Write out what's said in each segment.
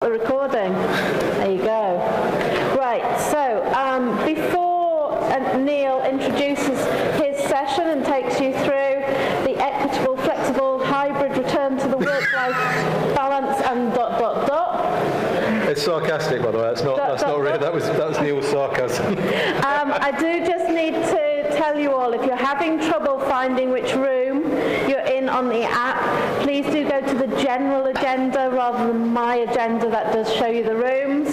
The recording. There you go. Right, so before Neil introduces his session and takes you through the equitable, flexible, hybrid return to the work-life balance and ... It's sarcastic, by the way. That's not really. That was Neil's sarcasm. I do just need to tell you all, if you're having trouble finding which room you're in on the app, please do go to the general agenda rather than my agenda that does show you the rooms.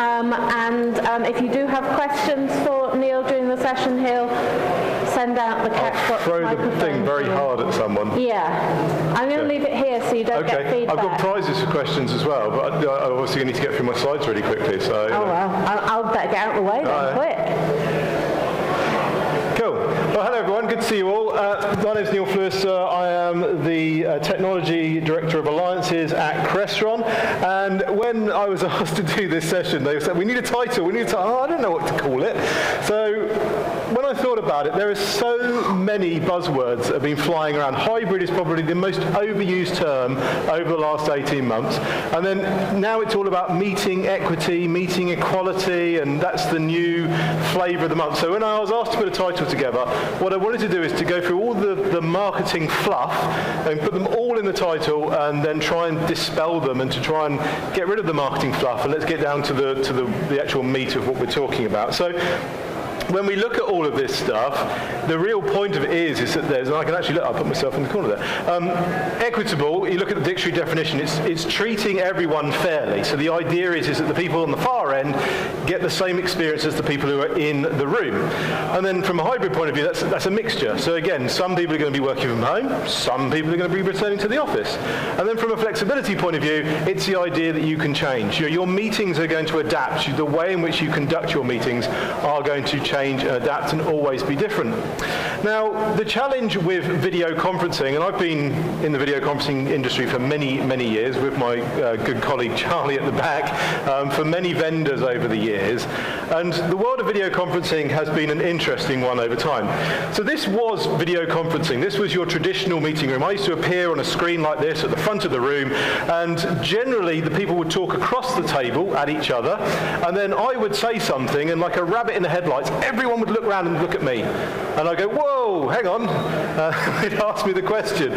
And if you do have questions for Neil during the session, he'll send out the catchbox throw the thing very hard at someone. Yeah. I'm going to leave it here so you don't get feedback. I've got prizes for questions as well, but I obviously need to get through my slides really quickly. So. Oh, well. I'll better get out of the way then, quick. Cool. Well, hello everyone. Good to see you all. My name's Neil Flewis. I am the Technology Director of Alliances at Crestron. And when I was asked to do this session, they said, we need a title. Oh, I don't know what to call it. So when I thought about it, there are so many buzzwords that have been flying around. Hybrid is probably the most overused term over the last 18 months. And then now it's all about meeting equity, meeting equality, and that's the new flavour of the month. So when I was asked to put a title together, what I wanted to do is to go through all the marketing fluff and put them all in the title and then try and dispel them and to try and get rid of the marketing fluff, and let's get down to the actual meat of what we're talking about. So when we look at all of this stuff, the real point of it is that there's, and I can actually look, I'll put myself in the corner there. Equitable, you look at the dictionary definition, it's treating everyone fairly. So the idea is that the people on the far end get the same experience as the people who are in the room. And then from a hybrid point of view, that's a mixture. So again, some people are going to be working from home, some people are going to be returning to the office. And then from a flexibility point of view, it's the idea that you can change. Your meetings are going to adapt. The way in which you conduct your meetings are going to change and adapt and always be different. Now, the challenge with video conferencing, and I've been in the video conferencing industry for many, many years with my good colleague Charlie at the back, for many vendors over the years, and the world of video conferencing has been an interesting one over time. So this was video conferencing. This was your traditional meeting room. I used to appear on a screen like this at the front of the room, and generally the people would talk across the table at each other, and then I would say something, and like a rabbit in the headlights, everyone would look around and look at me. And I'd go, whoa, hang on. They'd ask me the question.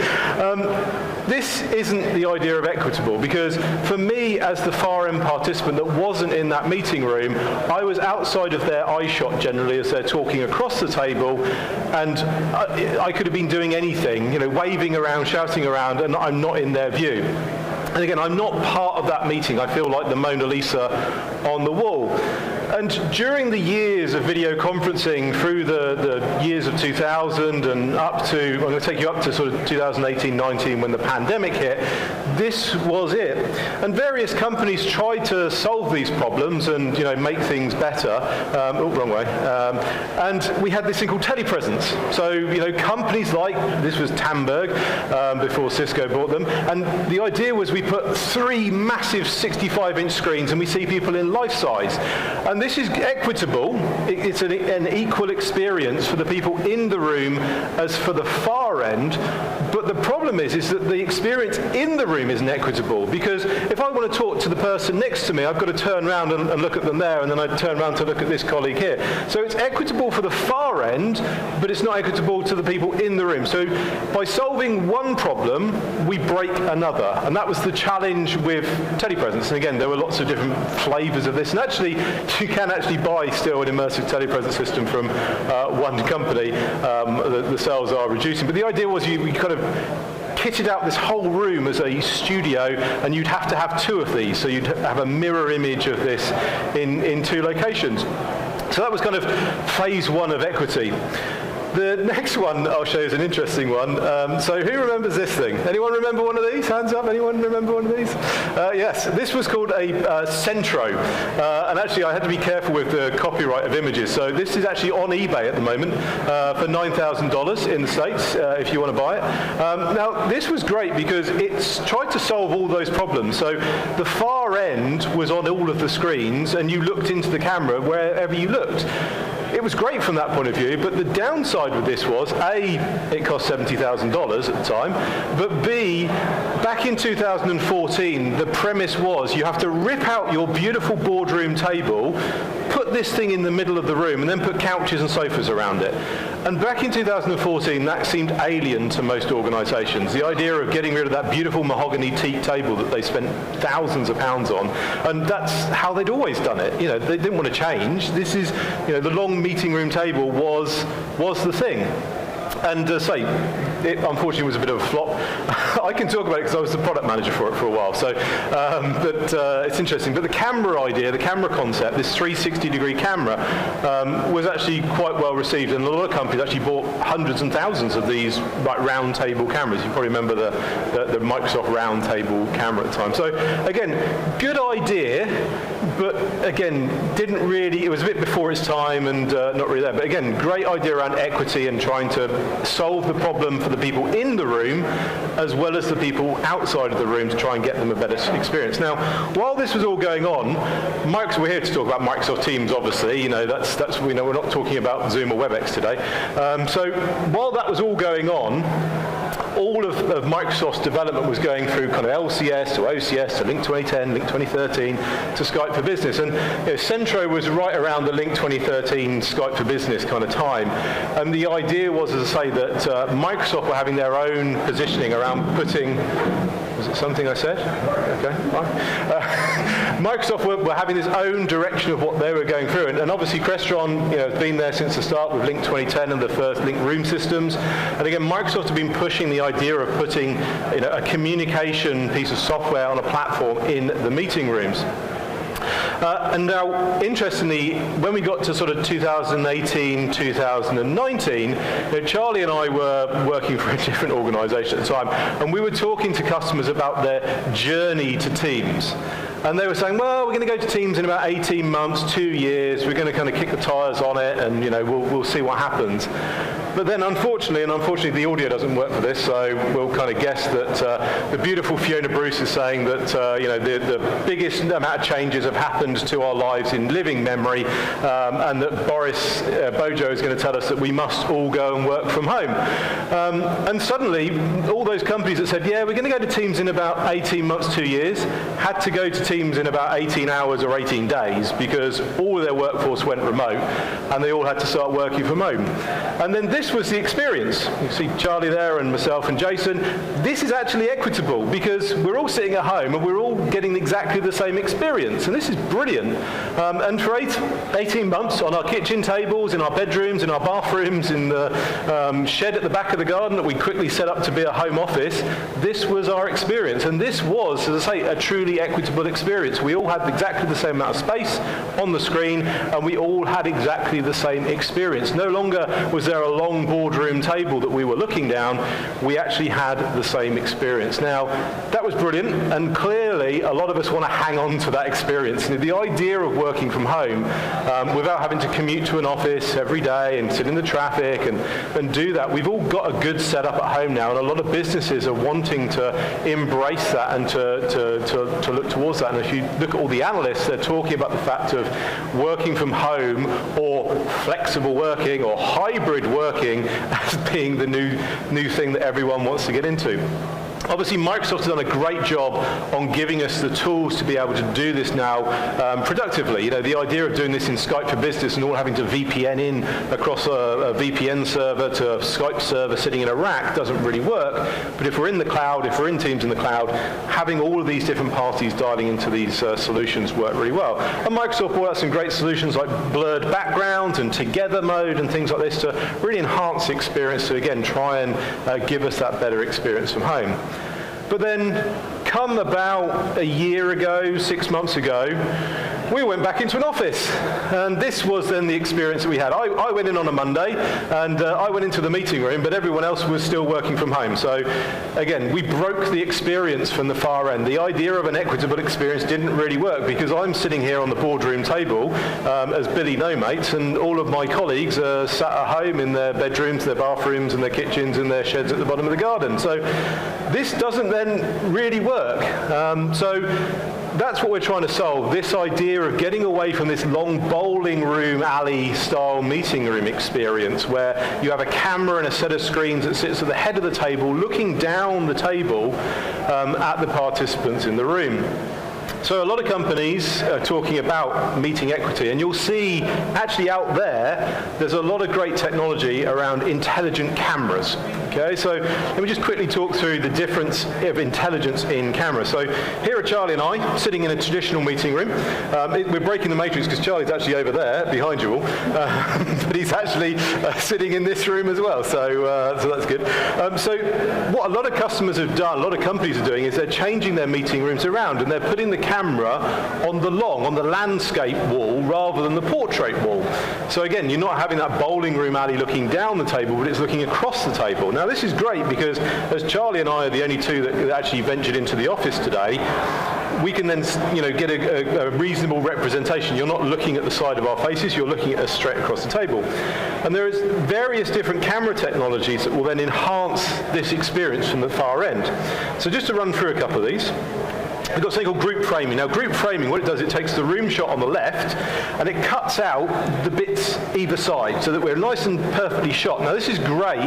This isn't the idea of Equitable, because for me, as the far end participant that wasn't in that meeting room, I was outside of their eye shot generally as they're talking across the table, and I could have been doing anything, waving around, shouting around, and I'm not in their view. And again, I'm not part of that meeting. I feel like the Mona Lisa on the wall. And during the years of video conferencing, through the years of 2000 and up to, I'm going to take you up to sort of 2018-19 when the pandemic hit, this was it. And various companies tried to solve these problems and make things better. Wrong way. And we had this thing called telepresence. So companies like, this was Tamberg before Cisco bought them, and the idea was we put 3 massive 65-inch screens and we see people in life size. And this is equitable. It's an equal experience for the people in the room as for the far end. But the problem is that the experience in the room isn't equitable, because if I want to talk to the person next to me, I've got to turn around and look at them there, and then I turn around to look at this colleague here. So it's equitable for the far end, but it's not equitable to the people in the room. So by solving one problem, we break another. And that was the challenge with telepresence. And again, there were lots of different flavors of this. And actually, you can actually buy still an immersive telepresence system from one company. The sales are reducing. But the idea was you kind of kitted out this whole room as a studio, and you'd have to have 2 of these. So you'd have a mirror image of this in 2 locations. So that was kind of phase 1 of equity. The next one I'll show you is an interesting one. So who remembers this thing? Anyone remember one of these? Hands up, anyone remember one of these? Yes, this was called a Centro. And actually I had to be careful with the copyright of images. So this is actually on eBay at the moment for $9,000 in the States, if you want to buy it. Now this was great because it's tried to solve all those problems. So the far end was on all of the screens and you looked into the camera wherever you looked. it was great from that point of view, but the downside with this was, A, it cost $70,000 at the time, but B, back in 2014, the premise was you have to rip out your beautiful boardroom table, put this thing in the middle of the room, and then put couches and sofas around it. And back in 2014, that seemed alien to most organisations. The idea of getting rid of that beautiful mahogany teak table that they spent thousands of pounds on, and that's how they'd always done it. You know, they didn't want to change. This is, you know, the long meeting room table was the thing. And it unfortunately was a bit of a flop. I can talk about it because I was the product manager for it for a while. So, but it's interesting. But the camera idea, the camera concept, this 360-degree camera, was actually quite well received, and a lot of companies actually bought hundreds and thousands of these like round table cameras. You probably remember the Microsoft round table camera at the time. So again, good idea, but again, didn't really. It was a bit before its time and not really there. But again, great idea around equity and trying to solve the problem for the people in the room as well as the people outside of the room to try and get them a better experience. Now, while this was all going on, we're here to talk about Microsoft Teams, obviously. You know, that's we know we're not talking about Zoom or WebEx today. So while that was all going on, all of Microsoft's development was going through kind of LCS to OCS to Link 2010, Link 2013 to Skype for Business. And Centro was right around the Link 2013 Skype for Business kind of time. And the idea was, as I say, that Microsoft were having their own positioning around putting... Was it something I said? Okay, fine. Microsoft were having this own direction of what they were going through, and obviously Crestron, has been there since the start with Link 2010 and the first Link Room systems. And again, Microsoft have been pushing the idea of putting a communication piece of software on a platform in the meeting rooms. And now, interestingly, when we got to sort of 2018, 2019, Charlie and I were working for a different organisation at the time, and we were talking to customers about their journey to Teams. And they were saying, well, we're going to go to Teams in about 18 months, 2 years, we're going to kind of kick the tyres on it, and we'll see what happens. But then unfortunately the audio doesn't work for this, so we'll kind of guess that the beautiful Fiona Bruce is saying that the biggest amount of changes have happened to our lives in living memory, and that Boris Bojo is going to tell us that we must all go and work from home. And suddenly, all those companies that said, yeah, we're going to go to Teams in about 18 months, 2 years, had to go to Teams in about 18 hours or 18 days because all of their workforce went remote, and they all had to start working from home. And then this was the experience. You see Charlie there and myself and Jason. This is actually Equitable because we're all sitting at home and we're all getting exactly the same experience, and this is brilliant. And for 18 months on our kitchen tables, in our bedrooms, in our bathrooms, in the shed at the back of the garden that we quickly set up to be a home office, this was our experience. And this was, as I say, a truly equitable experience. We all had exactly the same amount of space on the screen, and we all had exactly the same experience. No longer was there a long boardroom table that we were looking down. We actually had the same experience. Now, that was brilliant, and clearly a lot of us want to hang on to that experience. The idea of working from home without having to commute to an office every day and sit in the traffic and do that, we've all got a good setup at home now, and a lot of businesses are wanting to embrace that and to look towards that. And if you look at all the analysts, they're talking about the fact of working from home or flexible working or hybrid working as being the new thing that everyone wants to get into. Obviously, Microsoft has done a great job on giving us the tools to be able to do this now productively. The idea of doing this in Skype for Business and all having to VPN in across a VPN server to a Skype server sitting in a rack doesn't really work. But if we're in the cloud, if we're in Teams in the cloud, having all of these different parties dialing into these solutions work really well. And Microsoft brought out some great solutions like blurred backgrounds and together mode and things like this to really enhance the experience to, again, try and give us that better experience from home. But then, come about a year ago, 6 months ago, we went back into an office. And this was then the experience that we had. I went in on a Monday, and I went into the meeting room, but everyone else was still working from home. So, again, we broke the experience from the far end. The idea of an equitable experience didn't really work because I'm sitting here on the boardroom table as Billy No Mates, and all of my colleagues are sat at home in their bedrooms, their bathrooms, and their kitchens, and their sheds at the bottom of the garden. So this doesn't then really work. So that's what we're trying to solve, this idea of getting away from this long bowling room alley style meeting room experience where you have a camera and a set of screens that sits at the head of the table looking down the table at the participants in the room. So a lot of companies are talking about meeting equity, and you'll see actually out there's a lot of great technology around intelligent cameras. Okay, so let me just quickly talk through the difference of intelligence in cameras. So here are Charlie and I sitting in a traditional meeting room. We're breaking the matrix because Charlie's actually over there behind you all, but he's actually sitting in this room as well. So that's good. So what a lot of customers have done, a lot of companies are doing, is they're changing their meeting rooms around, and they're putting the camera on the landscape wall rather than the portrait wall. So again, you're not having that bowling room alley looking down the table, but it's looking across the table. Now this is great because as Charlie and I are the only two that actually ventured into the office today, we can then get a reasonable representation. You're not looking at the side of our faces, you're looking at us straight across the table. And there is various different camera technologies that will then enhance this experience from the far end. So just to run through a couple of these. We've got something called group framing. Now group framing, what it does, it takes the room shot on the left and it cuts out the bits either side so that we're nice and perfectly shot. Now this is great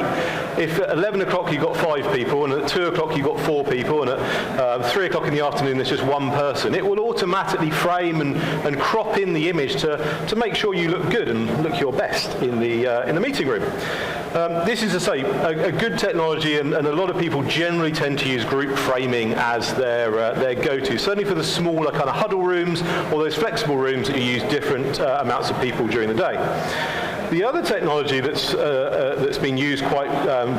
if at 11 o'clock you've got 5 people and at 2 o'clock you've got 4 people and at 3 o'clock in the afternoon there's just 1 person. It will automatically frame and crop in the image to make sure you look good and look your best in the meeting room. This is, as I say, a good technology, and a lot of people generally tend to use group framing as their go-to, certainly for the smaller kind of huddle rooms or those flexible rooms that you use different amounts of people during the day. The other technology that's been used quite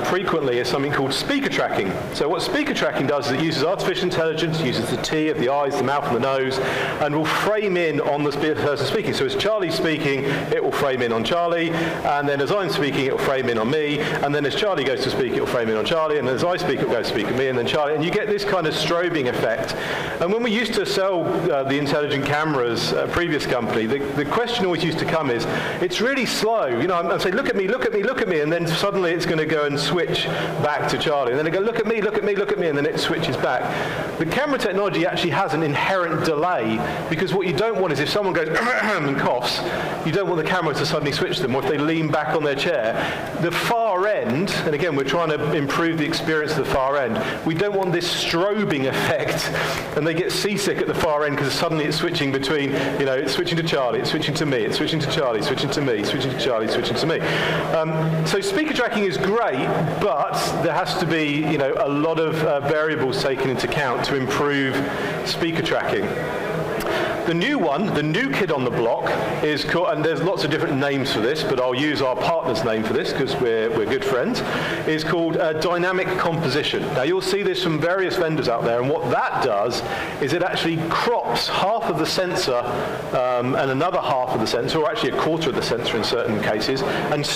frequently is something called speaker tracking. So what speaker tracking does is it uses artificial intelligence, uses the T of the eyes, the mouth and the nose, and will frame in on the person speaking. So as Charlie's speaking, it will frame in on Charlie, and then as I'm speaking, it will frame in on me, and then as Charlie goes to speak, it will frame in on Charlie, and as I speak, it will go to speak at me, and then Charlie, and you get this kind of strobing effect. And when we used to sell the intelligent cameras at a previous company, the question always used to come is, it's really slow. I'm saying, look at me, look at me, look at me, and then suddenly it's going to go and switch back to Charlie. And then it go, look at me, look at me, look at me, and then it switches back. The camera technology actually has an inherent delay, because what you don't want is if someone goes and coughs, you don't want the camera to suddenly switch them, or if they lean back on their chair. The far end, and again, we're trying to improve the experience of the far end, we don't want this strobing effect, and they get seasick at the far end because suddenly it's switching between, it's switching to Charlie, it's switching to me, it's switching to Charlie, switching to me, switching to Charlie, switching to me. So speaker tracking is great, but there has to be, a lot of variables taken into account to improve speaker tracking. The new one, the new kid on the block, is called, and there's lots of different names for this, but I'll use our partner's name for this because we're good friends, is called dynamic composition. Now you'll see this from various vendors out there, and what that does is it actually crops half of the sensor and another half of the sensor, or actually a quarter of the sensor in certain cases, and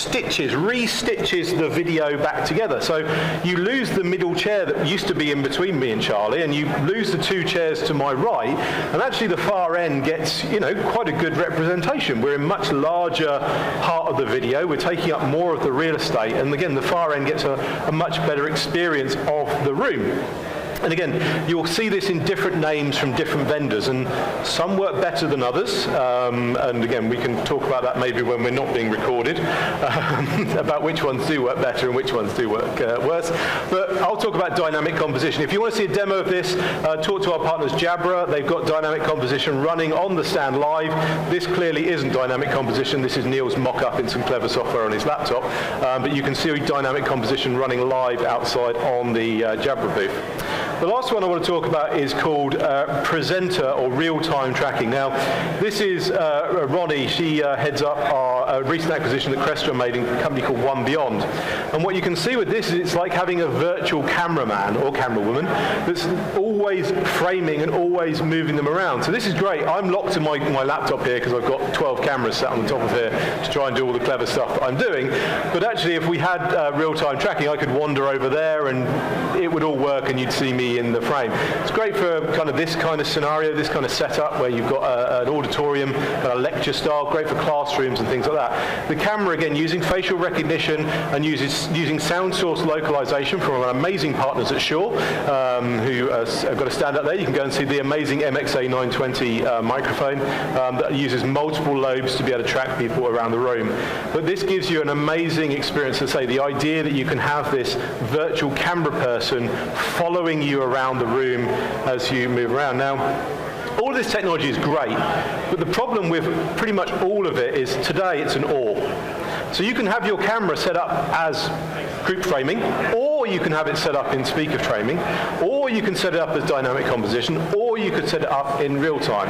re-stitches the video back together. So you lose the middle chair that used to be in between me and Charlie, and you lose the 2 chairs to my right, and actually the far end gets, quite a good representation. We're in much larger part of the video, we're taking up more of the real estate, and again, the far end gets a much better experience of the room. And again, you'll see this in different names from different vendors, and some work better than others. And again, we can talk about that maybe when we're not being recorded, about which ones do work better and which ones do work worse. But I'll talk about dynamic composition. If you want to see a demo of this, talk to our partners Jabra. They've got dynamic composition running on the stand live. This clearly isn't dynamic composition. This is Neil's mock-up in some clever software on his laptop. But you can see dynamic composition running live outside on the Jabra booth. The last one I want to talk about is called presenter or real-time tracking. Now, this is Ronnie. She heads up our recent acquisition that Crestron made in a company called One Beyond. And what you can see with this is it's like having a virtual cameraman or camerawoman that's always framing and always moving them around. So this is great. I'm locked in my laptop here because I've got 12 cameras sat on the top of here to try and do all the clever stuff that I'm doing. But actually, if we had real-time tracking, I could wander over there and it would all work and you'd see me be in the frame. It's great for kind of this kind of scenario, this kind of setup where you've got an auditorium, a lecture style, great for classrooms and things like that. The camera, again, using facial recognition and using sound source localization from our amazing partners at Shaw, who have got a stand up there. You can go and see the amazing MXA 920 microphone that uses multiple lobes to be able to track people around the room. But this gives you an amazing experience. To say the idea that you can have this virtual camera person following you around the room as you move around. Now, all of this technology is great, but the problem with pretty much all of it is today it's an or. So you can have your camera set up as group framing, or you can have it set up in speaker framing, or you can set it up as dynamic composition, or you could set it up in real time.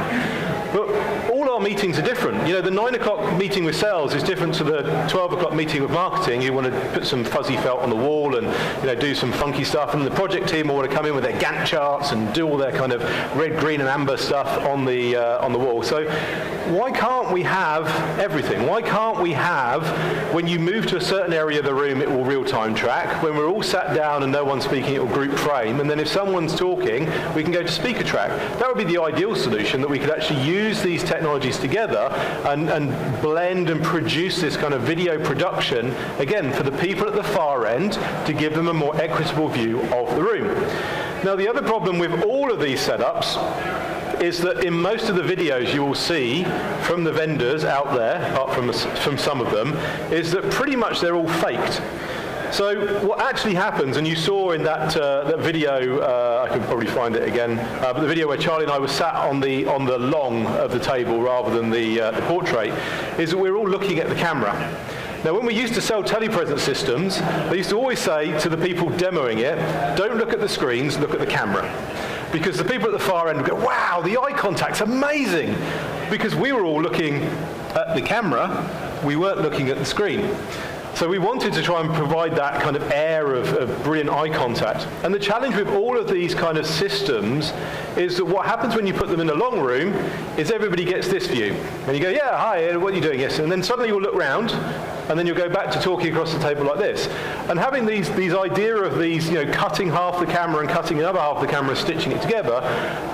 But all our meetings are different. You know, the 9 o'clock meeting with sales is different to the 12 o'clock meeting with marketing. You want to put some fuzzy felt on the wall and, you know, do some funky stuff, and the project team will want to come in with their Gantt charts and do all their kind of red, green and amber stuff on the wall. So why can't we have everything? Why can't we have, when you move to a certain area of the room, it will real-time track. When we're all sat down and no one's speaking, it will group frame. And then if someone's talking, we can go to speaker track. That would be the ideal solution, that we could actually use these technologies together and blend and produce this kind of video production, again, for the people at the far end, to give them a more equitable view of the room. Now, the other problem with all of these setups is that in most of the videos you will see from the vendors out there, apart from some of them, is that pretty much they're all faked. So what actually happens, and you saw in that video, I can probably find it again, but the video where Charlie and I were sat on the long of the table rather than the portrait, is that we're all looking at the camera. Now, when we used to sell telepresence systems, they used to always say to the people demoing it, don't look at the screens, look at the camera. Because the people at the far end would go, wow, the eye contact's amazing. Because we were all looking at the camera, we weren't looking at the screen. So we wanted to try and provide that kind of air of brilliant eye contact. And the challenge with all of these kind of systems is that what happens when you put them in a long room is everybody gets this view. And you go, yeah, hi, what are you doing? Yes. And then suddenly you'll look round, and then you'll go back to talking across the table like this. And having these idea of these, you know, cutting half the camera and cutting another half the camera and stitching it together,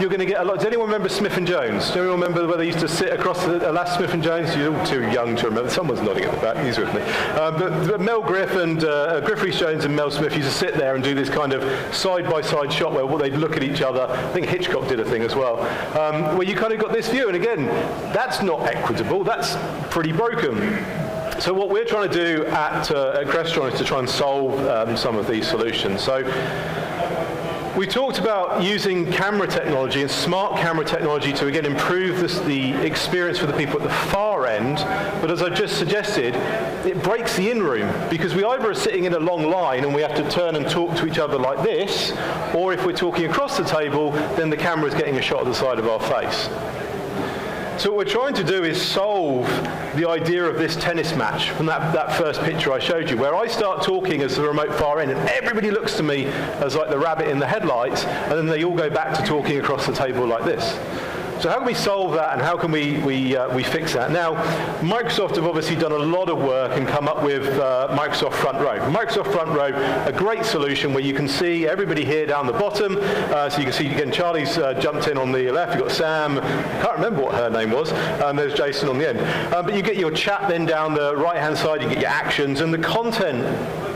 you're going to get a lot. Does anyone remember Smith & Jones? Does anyone remember where they used to sit across the last Smith & Jones? You're all too young to remember. Someone's nodding at the back. He's with me. But Mel Griff and Griff Rhys-Jones and Mel Smith used to sit there and do this kind of side-by-side shot where they'd look at each other. I think Hitchcock did a thing as well, where you kind of got this view. And again, that's not equitable. That's pretty broken. So what we're trying to do at Crestron is to try and solve some of these solutions. So we talked about using camera technology and smart camera technology to, again, improve the experience for the people at the far end. But as I just suggested, it breaks the in-room, because we either are sitting in a long line and we have to turn and talk to each other like this, or if we're talking across the table, then the camera is getting a shot of the side of our face. So what we're trying to do is solve the idea of this tennis match from that first picture I showed you, where I start talking as the remote far end and everybody looks to me as like the rabbit in the headlights, and then they all go back to talking across the table like this. So how can we solve that, and how can we fix that? Now, Microsoft have obviously done a lot of work and come up with Microsoft Front Row. Microsoft Front Row, a great solution where you can see everybody here down the bottom. So you can see, again, Charlie's jumped in on the left. You've got Sam. I can't remember what her name was. There's Jason on the end. But you get your chat then down the right-hand side. You get your actions, and the content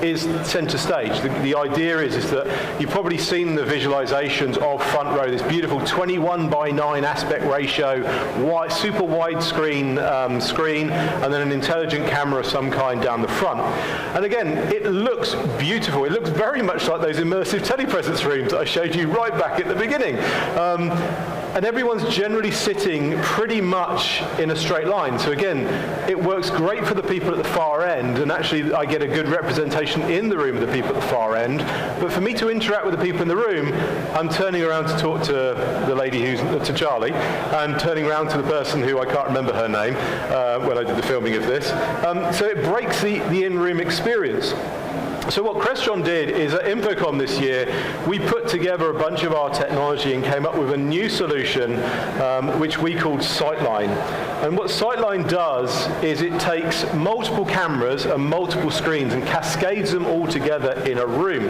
is center stage. The idea is that you've probably seen the visualizations of Front Row, this beautiful 21:9 aspect ratio, super wide screen, and then an intelligent camera of some kind down the front. And again, it looks beautiful. It looks very much like those immersive telepresence rooms that I showed you right back at the beginning. And everyone's generally sitting pretty much in a straight line. So again, it works great for the people at the far end, and actually I get a good representation in the room of the people at the far end. But for me to interact with the people in the room, I'm turning around to talk to the lady to Charlie, and turning around to the person who I can't remember her name when I did the filming of this. So it breaks the in-room experience. So what Crestron did is at Infocom this year, we put together a bunch of our technology and came up with a new solution which we called Sightline. And what Sightline does is it takes multiple cameras and multiple screens and cascades them all together in a room.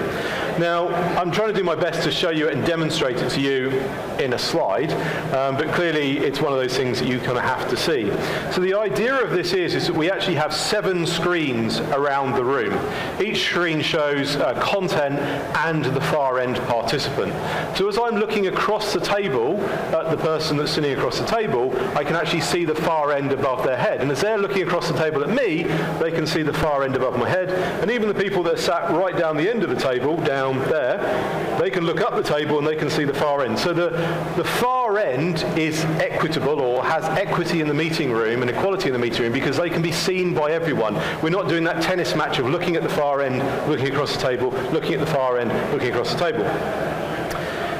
Now, I'm trying to do my best to show you it and demonstrate it to you in a slide, but clearly it's one of those things that you kind of have to see. So the idea of this is that we actually have 7 screens around the room. Each screen shows content and the far end participant. So as I'm looking across the table at the person that's sitting across the table, I can actually see the far end above their head. And as they're looking across the table at me, they can see the far end above my head. And even the people that sat right down the end of the table, down there, they can look up the table and they can see the far end. So the far end is equitable, or has equity in the meeting room and equality in the meeting room, because they can be seen by everyone. We're not doing that tennis match of looking at the far end, looking across the table, looking at the far end, looking across the table.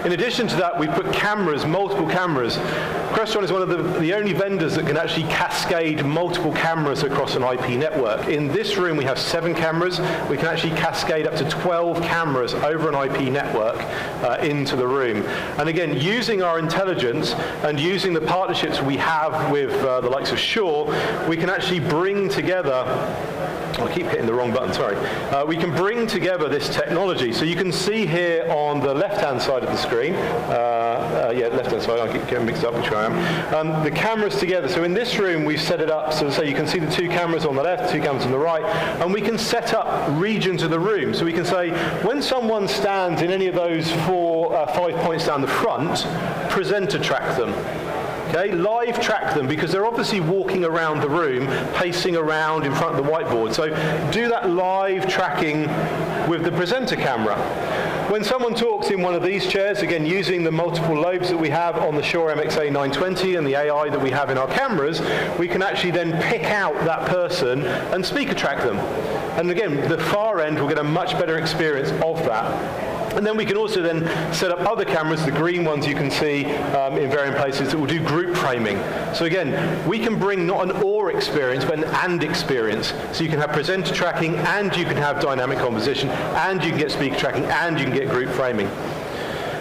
In addition to that, we put cameras, multiple cameras. Crestron is one of the only vendors that can actually cascade multiple cameras across an IP network. In this room, we have 7 cameras. We can actually cascade up to 12 cameras over an IP network into the room. And again, using our intelligence and using the partnerships we have with the likes of Shaw, we can actually bring together, I keep hitting the wrong button, sorry. We can bring together this technology. So you can see here on the left-hand side of the screen, left-hand side, I keep getting mixed up which way I am, the cameras together. So in this room, we've set it up so you can see the 2 cameras on the left, 2 cameras on the right, and we can set up regions of the room. So we can say, when someone stands in any of those 5 points down the front, presenter track them. Okay, live track them, because they're obviously walking around the room, pacing around in front of the whiteboard. So do that live tracking with the presenter camera. When someone talks in one of these chairs, again using the multiple lobes that we have on the Shaw MXA 920 and the AI that we have in our cameras, we can actually then pick out that person and speaker track them. And again, the far end will get a much better experience of that. And then we can also then set up other cameras, the green ones you can see in varying places, that will do group framing. So again, we can bring not an or experience, but an and experience. So you can have presenter tracking, and you can have dynamic composition, and you can get speaker tracking, and you can get group framing.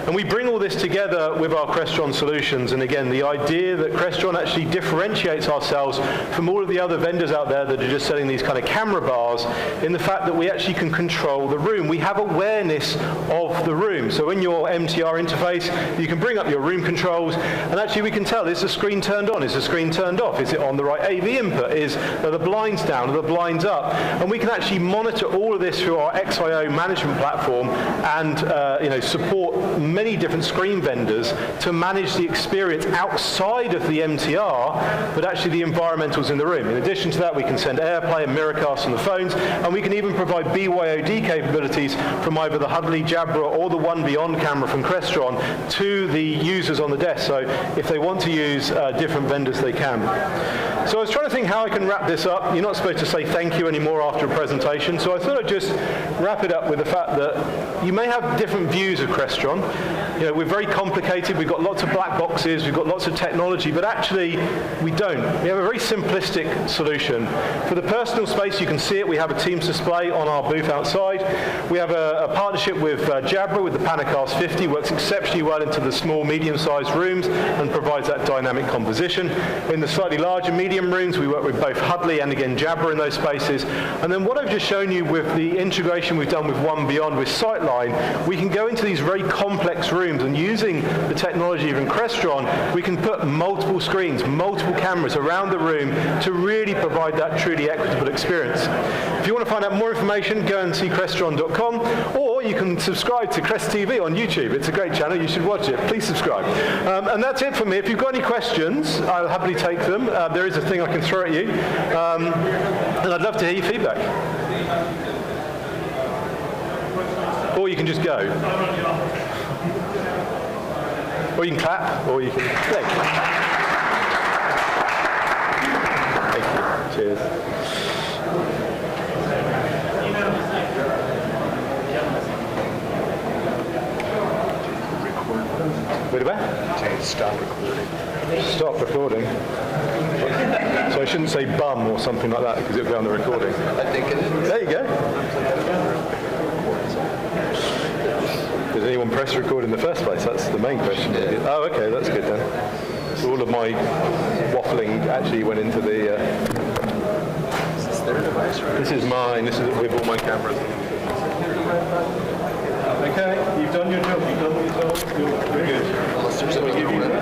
And we bring all this together with our Crestron solutions. And again, the idea that Crestron actually differentiates ourselves from all of the other vendors out there that are just selling these kind of camera bars, in the fact that we actually can control the room. We have awareness of the room. So in your MTR interface, you can bring up your room controls, and actually we can tell, is the screen turned on? Is the screen turned off? Is it on the right AV input? Are the blinds down? Are the blinds up? And we can actually monitor all of this through our XIO management platform and support many different screen vendors to manage the experience outside of the MTR, but actually the environmentals in the room. In addition to that, we can send AirPlay and Miracast on the phones, and we can even provide BYOD capabilities from either the Huddly, Jabra, or the One Beyond camera from Crestron to the users on the desk. So if they want to use different vendors, they can. So I was trying to think how I can wrap this up. You're not supposed to say thank you anymore after a presentation, so I thought I'd just wrap it up with the fact that you may have different views of Crestron. We're very complicated, we've got lots of black boxes, we've got lots of technology, but actually we don't. We have a very simplistic solution. For the personal space, you can see it, we have a Teams display on our booth outside. We have a partnership with Jabra, with the Panacast 50, works exceptionally well into the small, medium-sized rooms and provides that dynamic composition. In the slightly larger, medium rooms, we work with both Huddly and again Jabra in those spaces. And then what I've just shown you with the integration we've done with One Beyond with Sightline, we can go into these very complex rooms, and using the technology of Crestron, we can put multiple screens, multiple cameras around the room to really provide that truly equitable experience. If you want to find out more information, go and see Crestron.com, or you can subscribe to Crest TV on YouTube. It's a great channel, you should watch it. Please subscribe. And that's it for me. If you've got any questions, I'll happily take them. There is a thing I can throw at you. And I'd love to hear your feedback. Or you can just go. Or you can clap, or you can click. Thank you. Cheers. Wait a minute. Stop recording. Stop recording. So I shouldn't say bum or something like that because it'll go on the recording. I think it is. There you go. Does anyone press record in the first place? That's the main question. Yeah. Oh, okay, that's good then. So all of my waffling actually went into the... This is mine. This is with all my cameras. Okay, you've done your job. You've done what you're told. You're good.